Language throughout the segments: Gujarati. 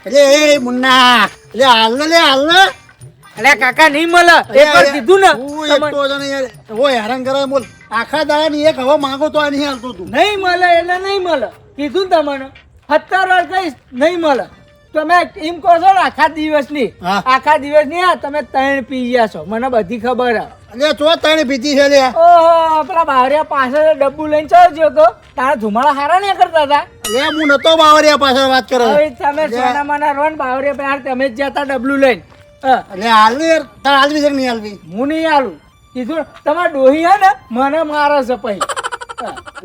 અરે એ મુન્ના લે હાલ ને અલે કાકા નહીં મળે એકવાર કીધું ને હું એક તો છે ને યાર ઓ હેરાન કરે બોલ આખા દાડા ની એક હવા માંગો તો આ નહીં હાલતો તું નહીં મળે એટલે નહીં મળે કીધું ને તમને 17 વાર કહીશ નહીં મળે તમે એમ કહો છો ને આખા દિવસની હા. આખા દિવસની આ તમે 3 પી ગયા છો મને બધી ખબર હે અરે ચો તાણી પીતી છે લે ઓહો પેલા બાવરિયા પાછળ ડબ્બુ લઈને ચાલજો તો તારા ધુમાડા હારા નહીં કરતા હતા લે હું નતો બાવરિયા પાછળ વાત કરે હવે તમે સોના માના રોન બાવરિયા પહેર તમે જ જતા ડબલું લઈને એટલે હાલ ને યાર તાર હાલવી છે કે નહીં હાલવી હું નહીં આલું કીધું તમારા ડોહી હે ને મને મારે છે પછી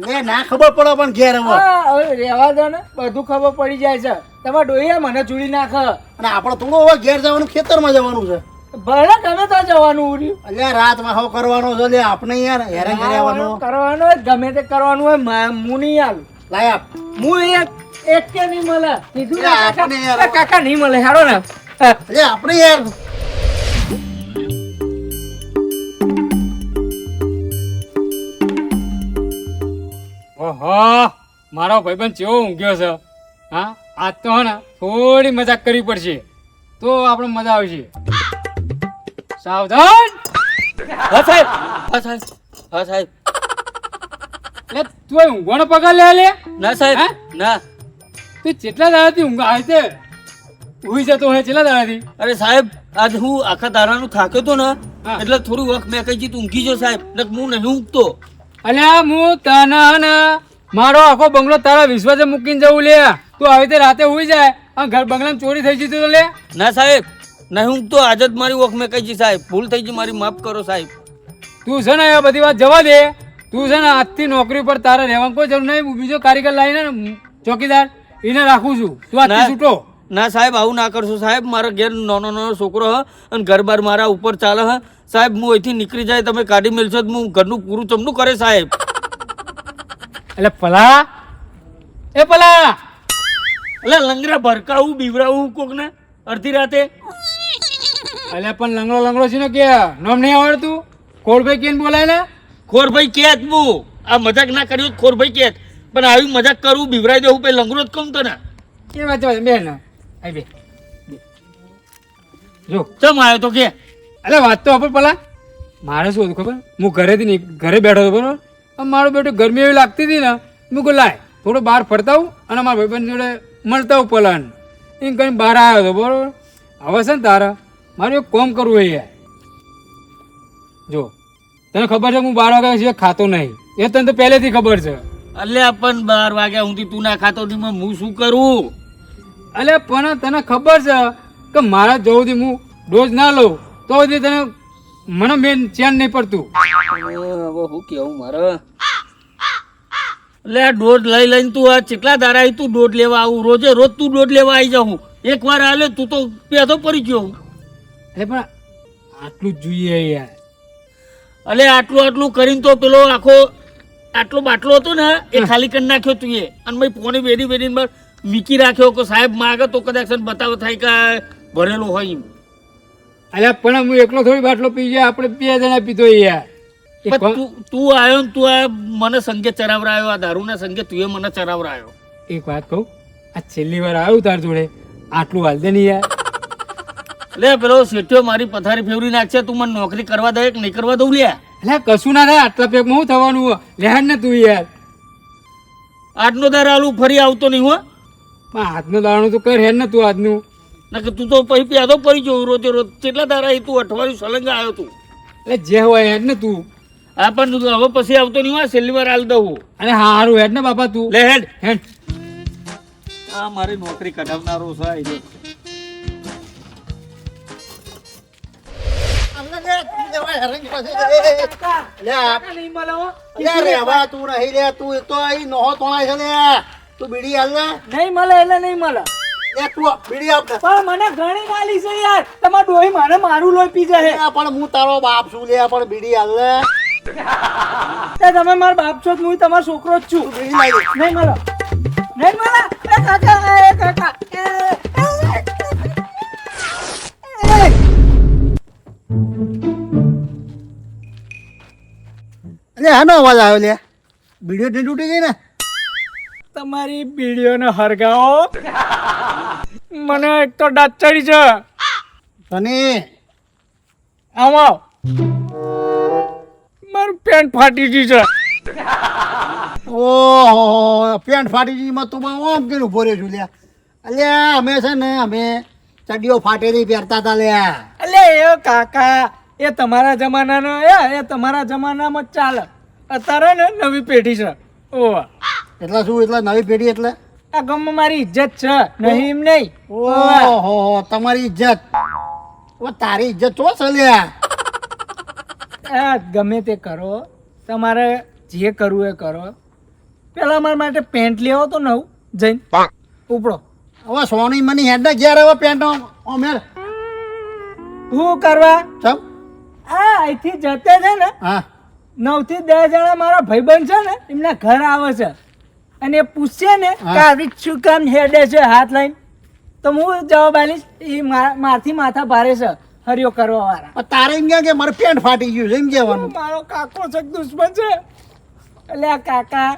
લે ના ખબર પડે પણ ઘેર હવે હવે રહેવા દો ને બધું ખબર પડી જાય છે તમારા ડોહી મને ચૂડી નાખે અને આપણે થોડું હવે ઘેર જવાનું ખેતરમાં જવાનું છે ભલે ગમે તો જવાનું ઉર્યું એટલે રાતમાં હવ કરવાનો છે લે આપણે યાર હેરાન કર્યાવાનો કરવાનું હોય ગમે તે કરવાનું હોય હું નહીં આલું લાય આપ હું એક કે નહીં મળે કીધું ને એટલે આપણે યાર કાકા કાકા નહીં મળે હારો ને એટલે આપણે યાર ઓહો મારો ભાઈબંધ કેવો ઊંઘ્યો છે હા આજ તો હે ને થોડી મજાક કરવી પડશે તો આપણે મજા આવશે સાવધાન હા સાહેબ હા સાહેબ હા સાહેબ એટલે તું અહીં ઊંઘવાનો પગાર લે ના સાહેબ હા? ના તું કેટલા દાડાથી ઊંઘ આવે છે ઉઈ જતો હોય કેટલા દાડાથી અરે સાહેબ આજ હું આખા દાડાનું થાક્યો તો ને હા. એટલે થોડું વખત મેં કઈ જીત ઊંઘી જો સાહેબ નક હું નહીં ઊંઘતો અલ્યા હું તને હે ને મારો આખો બંગલો તારા વિશ્વાસે મૂકીને જવું લે તું આવી રીતે રાતે ઉઈ જાય અને ઘર બંગલામાં ચોરી થઈ જતી તો લે ના સાહેબ નહીં ઊંઘતો આજ જ મારી વખત મેં કઈ જી સાહેબ ભૂલ થઈ ગઈ મારી માફ કરો સાહેબ તું છે ને એ બધી વાત જવા દે તું છે ને આજથી નોકરી પર તારે રહેવાનું કોઈ જરૂર નહીં બીજો કારીગર લાવીને ચોકીદાર એને રાખું છું તું આજથી ના. છૂટો ના સાહેબ આવું ના કરશો સાહેબ મારો ઘેર નાનો નાનો છોકરો હ અને ઘર બાર મારા ઉપર ચાલે હ સાહેબ હું અહીંથી નીકળી જાય તમે કાઢી મેલશો તો હું ઘરનું પૂરું ચમનું કરે સાહેબ એટલે પલા એ પલા એટલે લંગરા ભરકાવું બીવરાવું કોકને અડધી રાતે એટલે પણ લંગડો લંગડો છે ને કે નામ નહીં આવડતું કોળભાઈ કેમ બોલાય ને ખોરભાઈ કેત હું આ મજાક ના કર્યો તો ખોરભાઈ કેત પણ આવી મજાક કરું બીવરાઈ દેવું પછી લંગરો જ કહું તો ને એ વાત છે બેન આઈ બે જો ચમ આવ્યો તો કે એટલે વાત તો આપણે પેલા મારે શું હતું ખબર હું ઘરેથી નહીં ઘરે બેઠો હતો બરોબર આમ મારો બેટો ગરમી એવી લાગતી હતી ને મેં કહું લાય થોડો બહાર ફરતા આવું અને મારા ભાઈબંધ જોડે મળતા આવું પલાન એમ કરીને બહાર આવ્યો હતો બરોબર હવે છે ને તારા મારે એક કોમ કરવું એ યાર જો તને ખબર છે હું 12 વાગ્યા સિવાય ખાતો નહીં એ તને તો પહેલેથી ખબર છે અલ્યા પણ 12 વાગ્યા સુધી તું ના ખાતો હતી હું શું કરું એટલે પણ તને ખબર છે કે મારા જવું હું ડોઝ ના લઉં તો સુધી તને મને મેન ચેન નહીં પડતું હવે હું કેવું મારે એટલે આ દોઢ લઈ લઈને તું આ કેટલા દાડા આવી તું દોઢ લેવા આવું રોજે રોજ તું દોઢ લેવા આવી જાઉં એક વાર આલે તું તો પેદો પડી ગયો એટલે પણ આટલું જ જોઈએ યાર અલે આટલું આટલું કરીને તો પેલો આખો આટલો બાટલો હતો ને એ ખાલી કરી નાખ્યો તું એ અને ભાઈ પોણી બેડી બેડીને મીકી રાખ્યો કે સાહેબ માગે તો કદાચ બતાવો થાય કે ભરેલું હોય એમ અલ્યા પણ હું એકલો થોડી બાટલો પી ગયા આપણે 2 જણા પીધો યાર એ પણ કોણ- તું આવ્યો ને તું આ મને સંગે ચરાવરાયો આ દારૂના સંગે તું એ મને ચરાવરાયો એક વાત કહું આ છેલ્લી વાર આવ્યું તાર જોડે આટલું હાલ દે નહીં યાર લે પેલો શેઠિયો મારી પથારી ફેવરી નાખશે તું મને નોકરી કરવા દે કે નહીં કરવા દઉં લ્યા અલ્યા કશું ના થાય આટલા પેકમાં શું થવાનું હોય? લેહાડ ને તું યાર આજનો દાર આલું ફરી આવતો નહીં હો પણ હાથનું દાવાનું તો કર હેડ ને તું આજનું નકર તું તો પછી પ્યાદો પડી ગયો રોજે રોજ કેટલા દારા અહીં તું અઠવાડિયું સલંગ આવ્યો તું એટલે જે હોય હેડ ને તું આ પણ તું હવે પછી આવતો નહીં હોય છેલ્લી વાર હાલ દઉં અને હારું હેડ ને બાપા તું લે હેડ હેડ આ મારી નોકરી કઢાવનારો છે આ રહ્યો. નહીં મળે હો. લે રેવા તું નહીં લે તું એક તો અહીં નોહો તોણાય છે લે તું બીડી હાલ ને નહીં મળે એટલે નહીં મળે લે તું બીડી આપ ને પણ મને ઘણી ગાલી છે યાર તમારા ડોહી મારે મારું લોહી પી જાય લે, પણ હું તારો બાપ છું લે પણ બીડી હાલ ને તે તમે મારા બાપ છો હું તમારો છોકરો જ છું બીડી લાવી દે. નહીં મળે નહીં મળે એ કાકા એ કાકા લે હાનો અવાજ આવ્યો લે બીડીઓ તૂટી ગઈ ને તમારી બીડીઓને હરગાવો મને એક તો દાંત ચડી છે. તને આવો મારું પેન્ટ ફાટી ગયું છે. ઓહો પેન્ટ ફાટી ગઈ માં તું આમ કે ઉભો રહ્યો છું લ્યા. અલ્યા અમે છે ને અમે ચડીઓ ફાટેલી પહેરતા હતા લ્યા. અલે એ કાકા એ તમારા જમાનાનો એ તમારા જમાનામાં જ ચાલે. અત્યારે ને નવી પેઢી છે. ઓહ એટલે શું એટલે નવી પેઢી એટલે આ ગામમાં મારી ઇજ્જત છે નહીં એમ નહીં. ઓહો તમારી ઇજ્જત. ઓ તારી ઇજ્જત ચો છે લ્યા. આ ગમે તે કરો તમારે જે કરવું એ કરો. પેલા મારા માટે પેન્ટ લેવો તો નવું જઈને ઉપડો. હવે સોની મની હેડ ઘેર હવે પેન્ટ અમે શું કરવા ચમ આ અહીંથી જતે છે ને હા 9 થી 10 જણા મારા ભાઈબંધ છે ને એમના ઘર આવે છે અને એ પૂછશે ને કે આવી શું કામ હેડે છે હાથ લઈને તો હું જવાબ આલીશ એ મારથી માથા ભારે છે હરિયો કરવા વાળા. તારે એમ કે મારે પેન્ટ ફાટી ગયું છે એમ કહેવાનું. મારો કાકો છે કે દુશ્મન છે. એટલે આ કાકા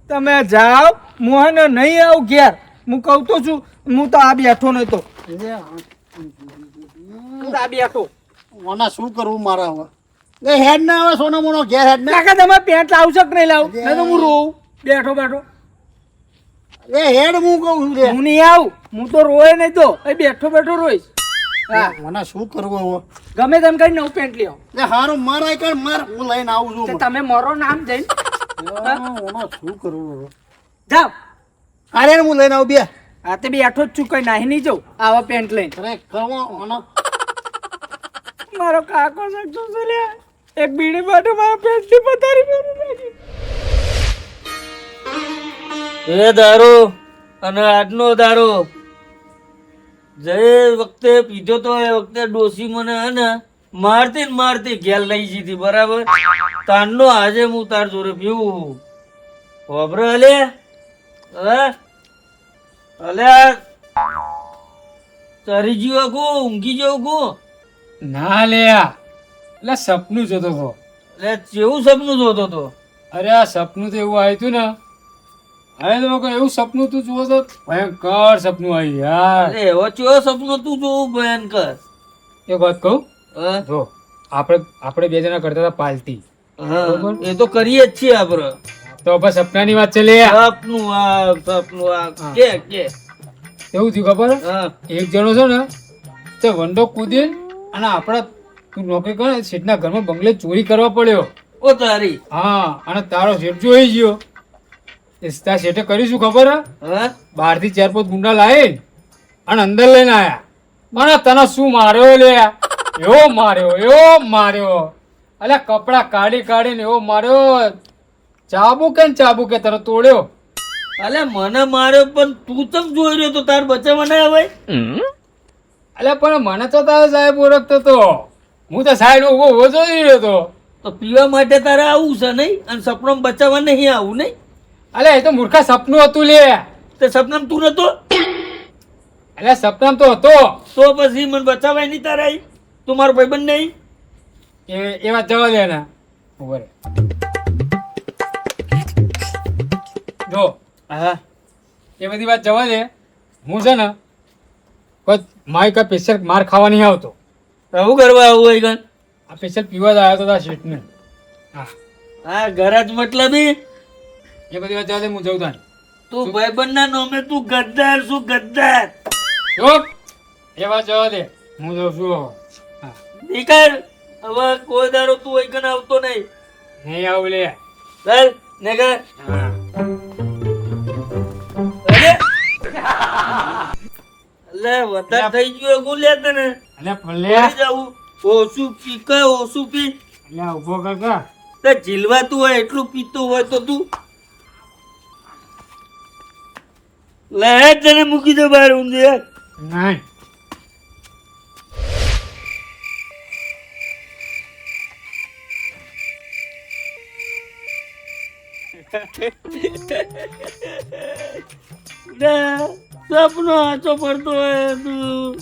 તમે જાઓ મોહન નહીં આવું ઘેર. હું કહું તો છું હું તો આ બેઠો નતો. હું તો આ બેઠો. ઓના શું કરવું મારે હવે એ હેડ ના આવે સોનો મોનો ઘેર હેડ ના કાકા તમે પેન્ટ લાવશો કે નહીં લાવું નહીં તો હું રોઉં બેઠો બેઠો. એ હેડ હું કહું છું રે. હું નહીં આવું હું તો રોય નહીં તો એ બેઠો બેઠો રોઈશ. હા ઓના શું કરવું હવે ગમે તેમ કરી નવું પેન્ટ લ્યો. એ હારું મારા કર માર હું લઈને આવું તે છું. તમે મારો નામ જઈને ઓના શું કરવું હવે જાઓ. અરે હું લઈને આવું બે હા તે બેઠો જ છું કઈ નાહી નહીં જાઉં આવા પેન્ટ લઈને. અરે કરવો ઓનો મારો કાકો શકતો છે લે એક બીડી માટે મારા પેટની પથારી મારી નાખી. એ દારૂ અને આજનો દારૂ જે વખતે પીધો તો એ વખતે ડોસી મને હે ને મારતી ને મારતી ઘેર લઈ જતી બરાબર. તારનો આજે હું તાર જોડે પીવું ખબર હલે હલે ચરી જીવો કો ઊંઘી જવું કો ના લ્યા એટલે સપનું જોતો હતો. એટલે કેવું સપનું જોતો તો અરે આ સપનું તો એવું આવ્યું હતું ને હવે તો કહું એવું સપનું તું જુઓ તો ભયંકર સપનું આવ્યું યાર. અરે એવો ચેવો સપનું તું જોવું ભયંકર. એક વાત કહું હા જો આપણે બે જણા કરતા હતા પાલટી હા, એ તો કરીએ જ છીએ આપણે. તો બસ સપનાની વાત છે લે. સપનું આ કે એવું થયું ખબર હા એક જણો છે ને તે વંડો કૂદી અને આપણા તું નોકરી કરે શેઠના ઘરમાં બંગલે ચોરી કરવા પડ્યો. ઓ તારી હા અને તારો શેઠ જોઈ ગયો. તાર શેઠે કર્યું શું ખબર હે? હા બહારથી 4-5 ગુંડા લાવી અને અંદર લઈને આયા અને તને શું માર્યો લે એવો માર્યો અલ્યા કપડા કાઢી કાઢીને એવો માર્યો ચાબુકે ને ચાબુકે તને તોડ્યો. અલે મને માર્યો પણ તું ચમ જોઈ રહ્યો તો તાર બચાવવા ના આવે. અલ્યા પણ મને તો તારો સાહેબ ઓળખતો તો હું તો સાઈડ ઉભો જોઈ રહ્યો તો. તો પીવા માટે તારે આવું છે નહીં અને સપનામાં બચાવવા નહીં આવું નહીં. અલ્યા એ તો મૂર્ખા સપનું હતું લે. તે સપનામાં તું નતો અલ્યા સપનામાં તો હતો. તો પછી મને બચાવાય નહીં તારે અહીં? તું મારો ભાઈબંધ નહીં. એ વાત જવા દે ને ઉભો રે. જો હા એ બધી વાત જવા દે. હું છે ને કોઈ મારી કા સ્પેશિયલ માર ખાવા નહીં આવતો. આવું કરવા આવું હોય ગન આ સ્પેશિયલ પીવા જ આવ્યો તો તારા શેઠને. હા હા ઘર જ મતલબ એ બધી વાત જવા દે હું જઉં તાન. તું ભાઈબંધ ના નામે તું ગદ્દાર શું ગદ્દાર. જો એ વાત જવા દે હું જઉં છું હવે. હા નીકળ હવે કોઈ દારો તું અહીં કન આવતો નહીં. નહીં આવું લે. ચાલ નીકળ. હા અલે વધારે થઈ ગયો ગુલે તને અલ્યા ભલે પડી જાવું. ઓછું પી કે ઓછું પી. અલ્યા ઉભો કાકા તે જીલવાતું હોય એટલું પીતું હોય તો તું લે તને મૂકી દો બહાર ઊંઘે. નહીં સપનો આછો પડતો હોય તું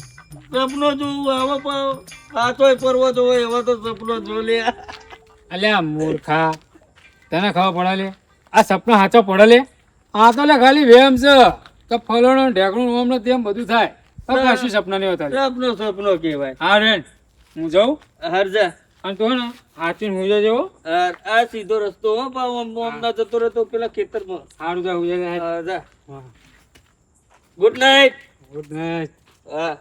સપનો જોવું આવા આછો પર્વત હોય એવા તો સપનો જો લે. અલ્યા મૂર્ખા તને ખબર પડે લે આ સપનો સાચો પડે લે. આ તો લે ખાલી વેમ છે કે ફલોણું ઢેકણું ઓમ ને તેમ બધું થાય હવે કશું સપના નહીં હોતા. સપનો કહેવાય. હા રેન હું જાઉં હરજા અને તો ને હાચીને હું જજો. આ સીધો રસ્તો હો પાવ હમણાં જતો રહેતો પેલા ખેતરમાં. સારું જા હું જા ગુડ નાઇટ. Good night. હા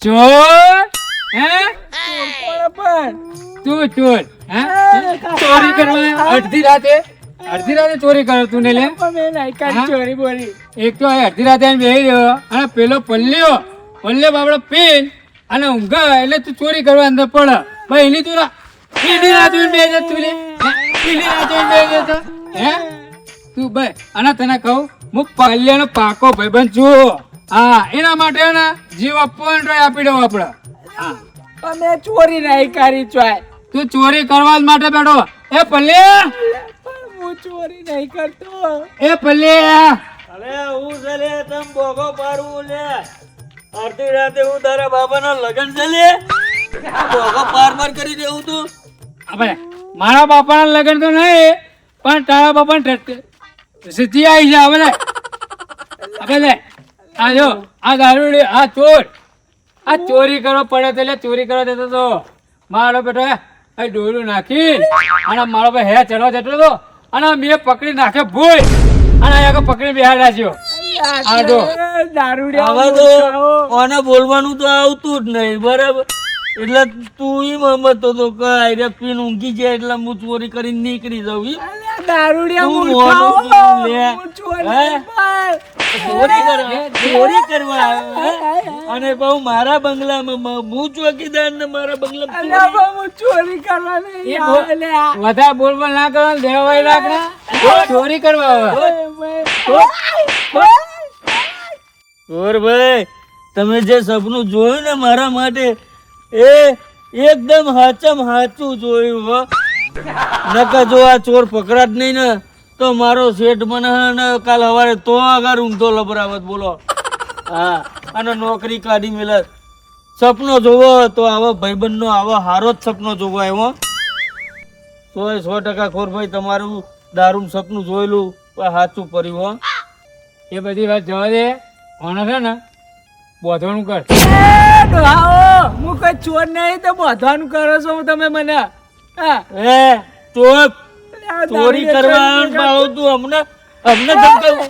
ચોર હે પણ તું ચોર હે ચોરી કરવા અડધી રાતે ચોરી કરે તું ને લે. પણ મેં નહીં કરી હા? ચોરી બોરી. એક તો અડધી રાતે આવીને બેહી રહ્યો અને પેલો પલ્લે બાબડો પીન અને ઊંઘા એટલે તું ચોરી કરવા અંદર પડે ભાઈ એની તું પીલી રાત જોઈને બેહી જતો તું લે. પીલી રાત જોઈને બેહી જતો હે તું ભાઈ. અને તને કહું હું પલ્લેનો પાકો ભાઈબંધ છું. હા એના માટે ને જીવ આપવાનો try આપી દઉં આપણે. હા પણ મેં ચોરી નહીં કરી ચોય. તું ચોરી કરવા જ માટે બેઠો. એ પલ્લે પણ હું ચોરી નહીં કરતો. એ પલ્લે અરે હું છે લે તમ બોગો પાડવું લે અડધી રાતે હું તારા બાબાના લગન છે લે બોગો પાર કરી દેવું તું. અબે મારા બાપાના લગ્ન તો નહીં પણ તારા બાપાને સિદ્ધિ આવી છે. હવે લે અબે લે આ જો આ દારૂડી આ ચોર આ ચોરી કરવા પડે તો એટલે ચોરી કરવા દેતો તો મારો બેટો એ ડોરું નાખી અને મારો ભાઈ હે ચડવા જતો હતો અને મેં પકડી નાખે ભૂલ અને અહીંયા પકડી બિહાર રાખ્યો. આ જો દારૂડિયા હવે તો કોને બોલવાનું તો આવતું જ નહીં બરાબર એટલે તું ઈ મમતો તો કઈ પીન ઊંઘી જાય એટલે હું ચોરી કરીને નીકળી જાઉં ઈ. દારૂડિયા તું મૂર્ખાઓ. મોઢું લે. હું ચોરી હે? નહીં ચોરી કરવા હે? અને બહુ મારા બંગલામાં હું ચોકીદાર ને મારા બંગલામાં અલ્યા પણ હું ચોરી કરવા નહીં એ આવ્યો. અલ્યા. વધારે બોલ ના કરવા દેવાય રાખના ચોરી કરવા આવે. ચોર ભાઈ તમે જે સપનું જોયું ને મારા માટે એ એકદમ હાચમ હાચું જોયું હો. નકર જો આ ચોર પકડાત નહીં ને તો મારો શેઠ મને હે ને કાલ સવારે તો આગળ ઊંધો લબરાવત બોલો. હા અને નોકરી કાઢી મેલત. સપનો જોવો તો આવો ભાઈબંધનો આવો હારો જ સપનો જોવો આવ્યો. 100% ખોર ભાઈ તમારું દારૂનું સપનું જોયેલું પણ સાચું પડ્યું હો. એ બધી વાત જવા દે. ઓને છે ને બોધવાનું કર. એ ડોહાઓ, હું કોઈ ચોર નહીં તો બોધવાનું કરો છો તમે મને. હા. એ ચોર અલ્યા, ચોરી દારૂડિયા કરવા આવું તું અમને ધમકાવું.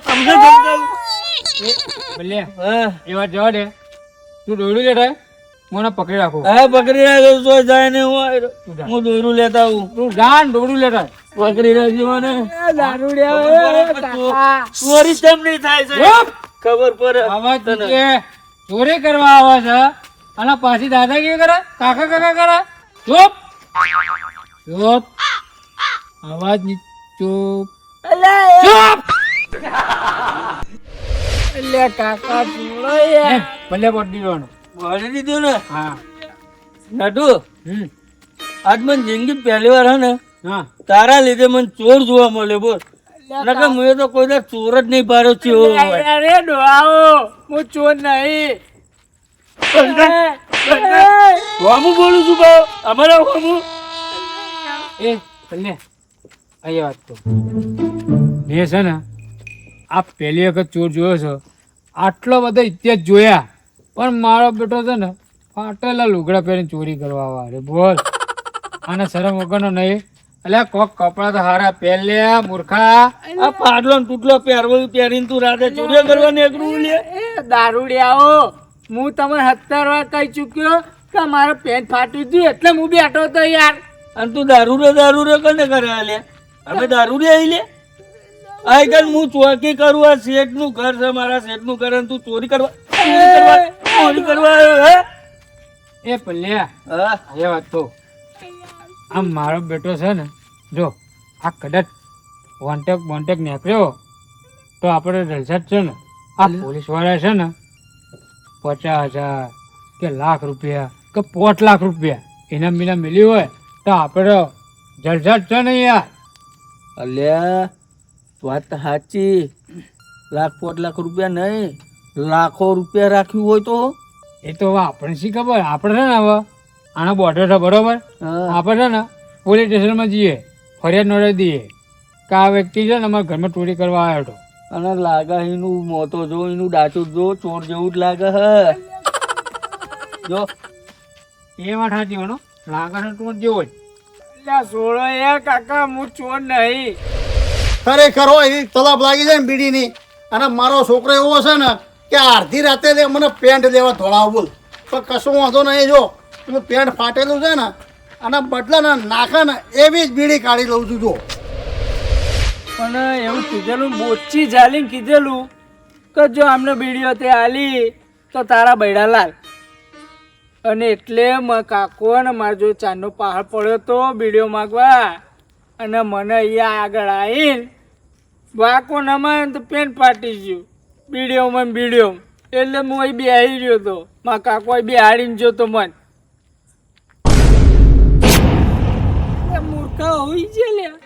ભલે હા એ વાત જવા દે. તું દોડું લેતા મને પકડી રાખો. હા પકડી રાખજો તો જાય ને તું જા. હું દોરું લેતા આવું. તું જાન દોડું લેતા. પકડી રાખજો મને. એ દારૂડિયા, એ કાકા. ચોરી કેમ નહીં થાય છે ચૂપ! ખબર પડે આવા તને. કે ચોરી કરવા આવે છે અને પાછી દાદાગીરી કરે કાકા કાકા કરે. ચૂપ ચૂપ અવાજ ની ચૂપ અલ્યા, એ- ચૂપ. અલ્યા, કાકા છોડો યાર. ભલે બોટ દીધવાનું. ભરી દીધું ને હા નટુ હમ આજ મને જિંદગી પહેલી વાર હે ને હા તારા લીધે મને ચોર જોવા મળે બોલ. નકર મેં તો કોઈ દાડો ચોર જ નહીં પાડ્યો છે એવો હોય. અરે ડોહાઓ, હું ચોર નહીં. હું બોલું છું ભાવ અમારા હું એ ભલે અહીંયા વાત તો મેં છે ને આ પહેલી વખત ચોર જોયો છે. આટલો બધો ઇતિહાસ જોયા પણ મારો બેટો છે ને ફાટેલા લુગડા પહેરીને ચોરી કરવા આવે બોલ. આને શરમ વગરનો નહીં. એટલે કોક કપડા તો હારા પહેર્યા મૂર્ખા. આ પાડલો ને તૂટલો પહેરીને તું રાતે ચોરી કરવા નીકળું લે. એ દારૂડિયાઓ, હું તમને 17 વાર કહી ચૂક્યો કે મારો પેન્ટ ફાટ્યું હતું એટલે હું બેઠો હતો યાર. અને તું દારૂ રે કને કરે લે અમે દારૂ રે આઈ લે આઈ ગન હું ચોરી કરું આ શેઠ નું ઘર છે મારા શેઠ નું ઘર અને તું ચોરી કરવા આવ્યો હે? એ ભલ્યા હા એ વાત તો આમ મારો બેટો છે ને જો આ કદાચ વોન્ટેક નીકળ્યો તો આપણે રજત છે ને આ પોલીસ વાળા છે ને 50,000 કે લાખ રૂપિયા કે 5 લાખ રૂપિયા ઇનામ બિનામ મિલી હોય તો આપણે જલસટ છે ને યાર. અલ્યા વાત સાચી લાખ 5 લાખ રૂપિયા નહીં, લાખો રૂપિયા રાખ્યું હોય તો એ તો હવે આપણને શી ખબર, આપણે છે ને હવે આનો બોર્ડર છે બરોબર, આપણે છે ને પોલીસ સ્ટેશનમાં જઈએ, ફરિયાદ નોંધાવી દઈએ કે આ વ્યક્તિ છે ને અમારા ઘરમાં ચોરી કરવા આવ્યો હતો. અને લાગે એનું મોતો જો, એનું ડાચું જો, ચોર જેવું જ લાગે હે. જો એ વાત સાચી હોનો, લાગે છે ચોર જેવો જ. અલ્યા છોડો યાર કાકા, હું ચોર નહીં. ખરેખર હોય એવી તલબ લાગી જાય ને બીડીની. અને મારો છોકરો એવો છે ને કે અડધી રાતે મને પેન્ટ લેવા ધોળાવ બોલ, પણ કશું વાંધો નહીં. જો તું પેન્ટ ફાટેલું છે ને અને બદલે ને નાખે ને એવી જ બીડી કાઢી લઉં છું. જો પણ એવું કીધેલું, બોચી જાલીને કીધેલું કે જો આમને બીડીઓ તે આલી તો તારા બૈડા લાલ. અને એટલે કાકો ને મારા જો ચાંદનો પહાડ પડ્યો તો બીડીઓ માગવા, અને મને અહીંયા આગળ આવીને વાકો નમાય તો પેન ફાટી ગયું બીડીઓમાં બીડીઓ. એટલે હું અહીં બેહી રહ્યો તો, મારા કાકો અહીં બેહાડીને જોતો મન. મૂર્ખા હોઈ છે લ્યા.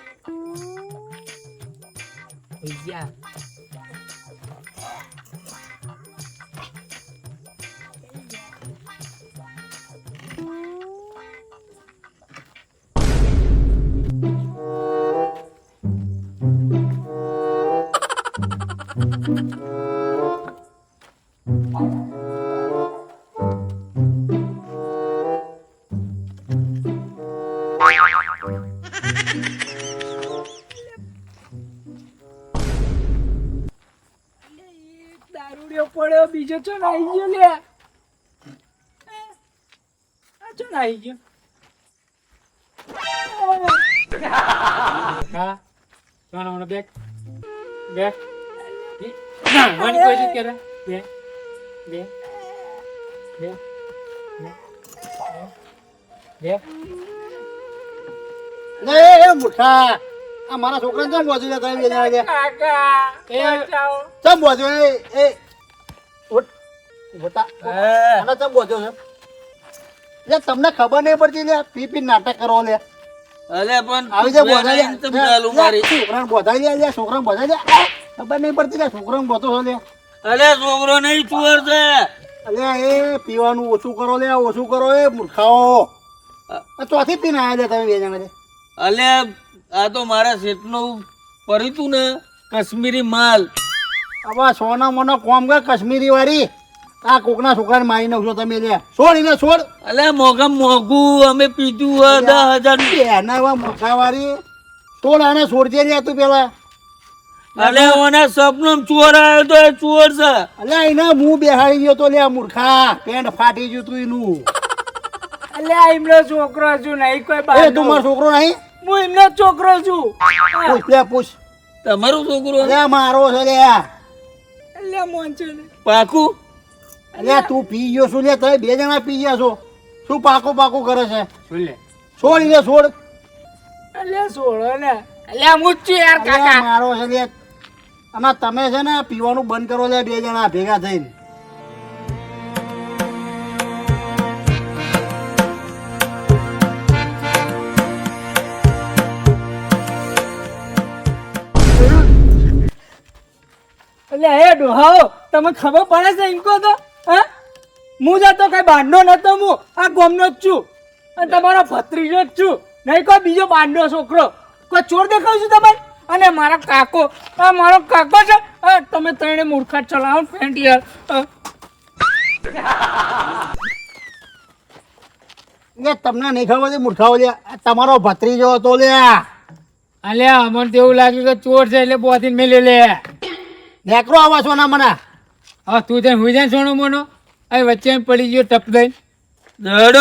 દારૂડિયો પડ્યો, બીજો ચો નાઈ ગયો લે. આ ચો નાઈ ગયો. હા સોના મને બેગ બેગ મને કોઈ જ કરે બે બે બે બે એ મૂઠા, આ મારા છોકરાને ચમ બોધી લે તમે બે જણા ગયા? કાકા બચાવો. ચમ બોધ્યો? એ ઉઠ મોટા, આને ચમ બોધ્યો છે? લે તમને ખબર નહીં પડતી લે, પી પી નાટક કરો લે. અલે પણ આવી જાય બોધાઈ લે. મારી છોકરાને બોધાઈ લે, છોકરાને બોધાઈ લે. ખબર નહીં પડતી લે, છોકરાને બોધો છો લે. અલે છોકરો નહીં ચોર છે. અલે એ પીવાનું ઓછું કરો લે, ઓછું કરો એ મૂર્ખાઓ. આ ચોથી પીને આવ્યા લે તમે બે જણા લે. અલે આ તો મારા શેઠનું પરિતું ને કાશ્મીરી માલ. હવે સોના મોનો કોમ કે કાશ્મીરી વાળી આ કોકના છોકરાને મારી નાખશો તમે લે. છોડ એને છોડ. અલે મોઘા મોઘું અમે પીધું 10,000. એના એવા મોખાવાળી છોડ, આને છોડજે લે તું પેલા. અલે ઓના સપનું ચોર આવ્યો તો એ ચોર છે. અલે એના મું બેહાડી ગયો તો લે મૂર્ખા, પેન્ટ ફાટી ગયું તું એનું. અલ્યા એમનો છોકરો છું, નહીં કોઈ એ બાર. તું મારો છોકરો નહીં? હું એમનો છોકરો છું. પૂછ લે પૂછ. તમારું છોકરો અલે મારો છે લે. અલ્યા મોંચો ને. પાકું? અલે તું પી ગયો શું લે? તમે બે જણા પી ગયા છો, શું પાકું પાકું કરે છે? શું લે છોડ એને છોડ. અલ્યા છોડો ને. અલ્યા હું જ છું યાર અલે કાકા. મારો છે લે. અને તમે છે ને પીવાનું બંધ કરો લે બે જણા ભેગા થઈને. એટલે હે ડોહાઓ, તમે ખબર પડે છે એમ કહો તો? હા, હું જતો કઈ બાંધો નતો, હું આ ગામનો જ છું અને તમારો ભત્રીજો જ છું, નહીં કોઈ બીજો બાંધો છોકરો. કોઈ ચોર દેખાવ છું તમને? અને મારો કાકો, આ મારો કાકો છે. તમે ત્રણે મૂર્ખા ચલાવો ને ફેન્ટ યાર. લે તમને નહીં ખબર મૂર્ખાઓ લે, આ તમારો ભત્રીજો હતો લે. અલ્યા અમને તો એવું લાગ્યું કે ચોર છે એટલે બોધીને મેલે લે. નેકરો આવા છો ના મને. હા તું ત્યાં હુઈ જાય સોનો મોનો, અહીં વચ્ચે એમ પડી ગયો ટપ દઈ. દડ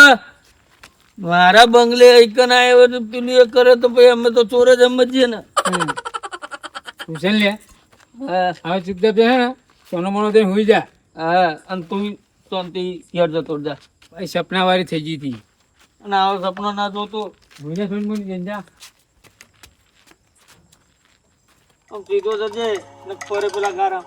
મારા બંગલે એકન આવ્યો તો પેલું એ કરે તો પછી અમે તો ચોર જ સમજીએ ને. તું છે ને લે હા હવે ચૂપચાપ છે ને સોનો મોનો તો હુઈ જા. હા, અને તું શાંતિ ઘેર જતો જા. ભાઈ સપના વાળી થઈ ગઈ હતી. અને આવો સપનો ના જોતો. હુઈ જા સોનો મોનો જા. આમ સીધો જજે ને ફરે પેલા ગારા.